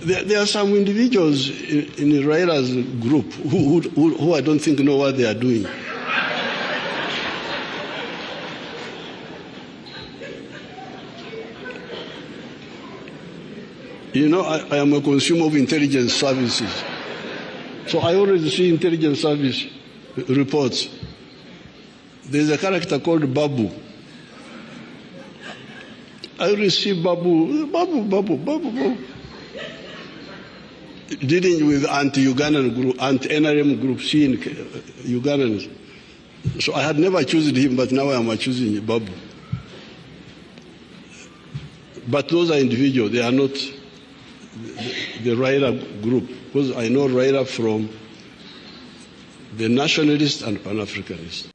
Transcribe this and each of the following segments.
There are some individuals in Raila's group who I don't think know what they are doing. You know, I am a consumer of intelligence services. So I always see intelligence service reports. There's a character called Babu. I always see Babu. Dealing with anti-Ugandan group, anti-NRM group, seeing Ugandans. So I had never chosen him, but now I am choosing Babu. But those are individuals, they are not the Raila group, because I know Raila from the nationalists and Pan-Africanists.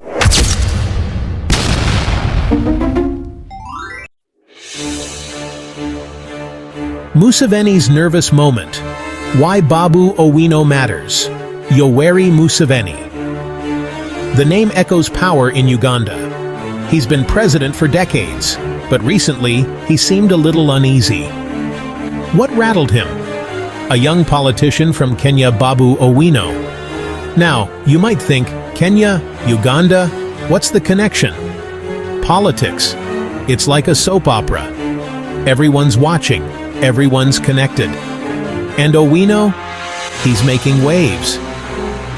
Museveni's nervous moment. Why Babu Owino matters. Yoweri Museveni. The name echoes power in Uganda. He's been president for decades, but recently he seemed a little uneasy. What rattled him? A young politician from Kenya, Babu Owino. Now, you might think, Kenya, Uganda, what's the connection? Politics. It's like a soap opera. Everyone's watching, everyone's connected. And Owino? He's making waves.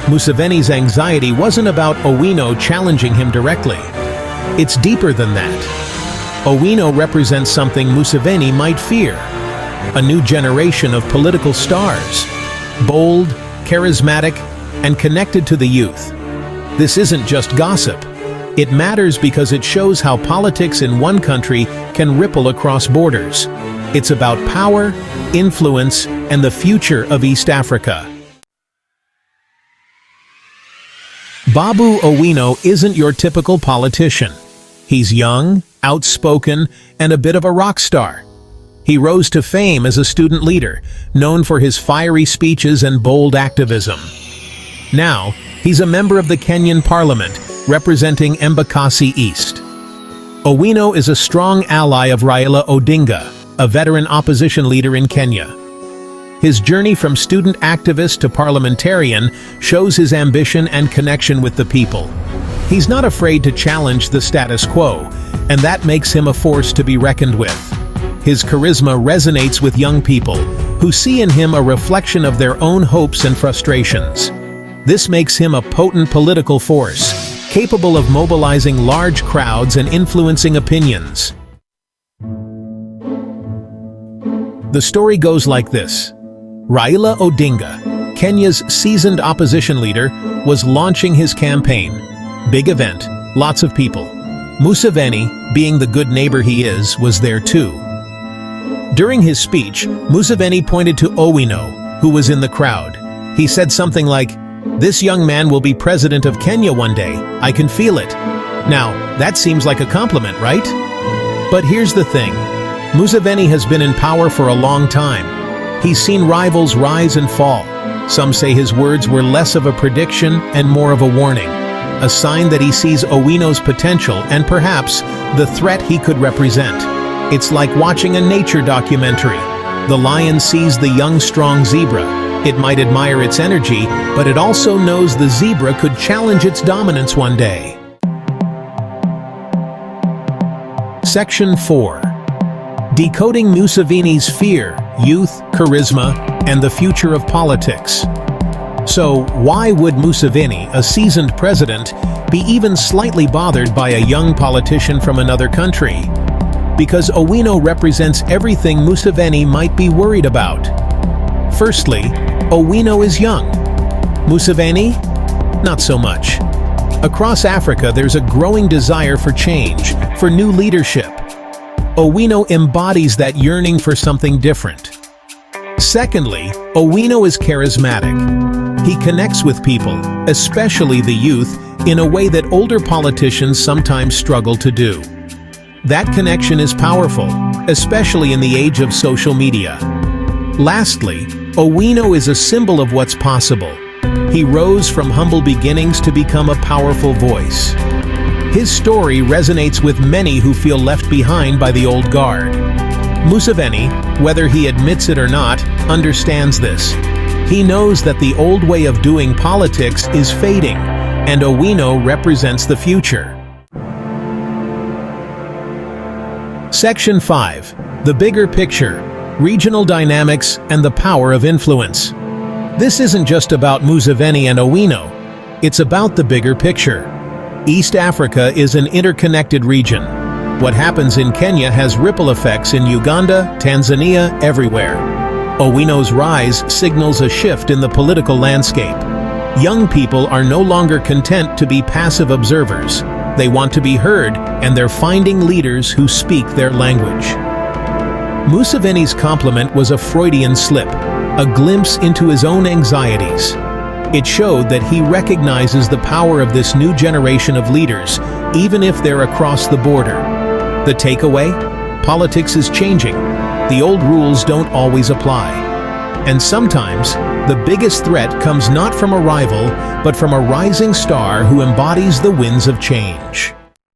Museveni's anxiety wasn't about Owino challenging him directly. It's deeper than that. Owino represents something Museveni might fear. A new generation of political stars. Bold, charismatic, and connected to the youth. This isn't just gossip. It matters because it shows how politics in one country can ripple across borders. It's about power, influence, and the future of East Africa. Babu Owino isn't your typical politician. He's young, outspoken, and a bit of a rock star. He rose to fame as a student leader, known for his fiery speeches and bold activism. Now, he's a member of the Kenyan Parliament, representing Embakasi East. Owino is a strong ally of Raila Odinga, a veteran opposition leader in Kenya. His journey from student activist to parliamentarian shows his ambition and connection with the people. He's not afraid to challenge the status quo, and that makes him a force to be reckoned with. His charisma resonates with young people, who see in him a reflection of their own hopes and frustrations. This makes him a potent political force, capable of mobilizing large crowds and influencing opinions. The story goes like this. Raila Odinga, Kenya's seasoned opposition leader, was launching his campaign. Big event, lots of people. Museveni, being the good neighbor he is, was there too. During his speech, Museveni pointed to Owino, who was in the crowd. He said something like, "This young man will be president of Kenya one day. I can feel it." Now, that seems like a compliment, right? But here's the thing. Museveni has been in power for a long time. He's seen rivals rise and fall. Some say his words were less of a prediction and more of a warning, a sign that he sees Owino's potential and perhaps the threat he could represent. It's like watching a nature documentary. The lion sees the young, strong zebra. It might admire its energy, but it also knows the zebra could challenge its dominance one day. Section 4. Decoding Museveni's fear, youth, charisma, and the future of politics. So, why would Museveni, a seasoned president, be even slightly bothered by a young politician from another country? Because Owino represents everything Museveni might be worried about. Firstly, Owino is young. Museveni? Not so much. Across Africa, there's a growing desire for change, for new leadership. Owino embodies that yearning for something different. Secondly, Owino is charismatic. He connects with people, especially the youth, in a way that older politicians sometimes struggle to do. That connection is powerful, especially in the age of social media. Lastly, Owino is a symbol of what's possible. He rose from humble beginnings to become a powerful voice. His story resonates with many who feel left behind by the old guard. Museveni, whether he admits it or not, understands this. He knows that the old way of doing politics is fading, and Owino represents the future. Section 5. The bigger picture, regional dynamics and the power of influence. This isn't just about Museveni and Owino. It's about the bigger picture. East Africa is an interconnected region. What happens in Kenya has ripple effects in Uganda, Tanzania, everywhere. Owino's rise signals a shift in the political landscape. Young people are no longer content to be passive observers. They want to be heard, and they're finding leaders who speak their language. Museveni's compliment was a Freudian slip, a glimpse into his own anxieties. It showed that he recognizes the power of this new generation of leaders, even if they're across the border. The takeaway? Politics is changing. The old rules don't always apply. And sometimes, the biggest threat comes not from a rival, but from a rising star who embodies the winds of change.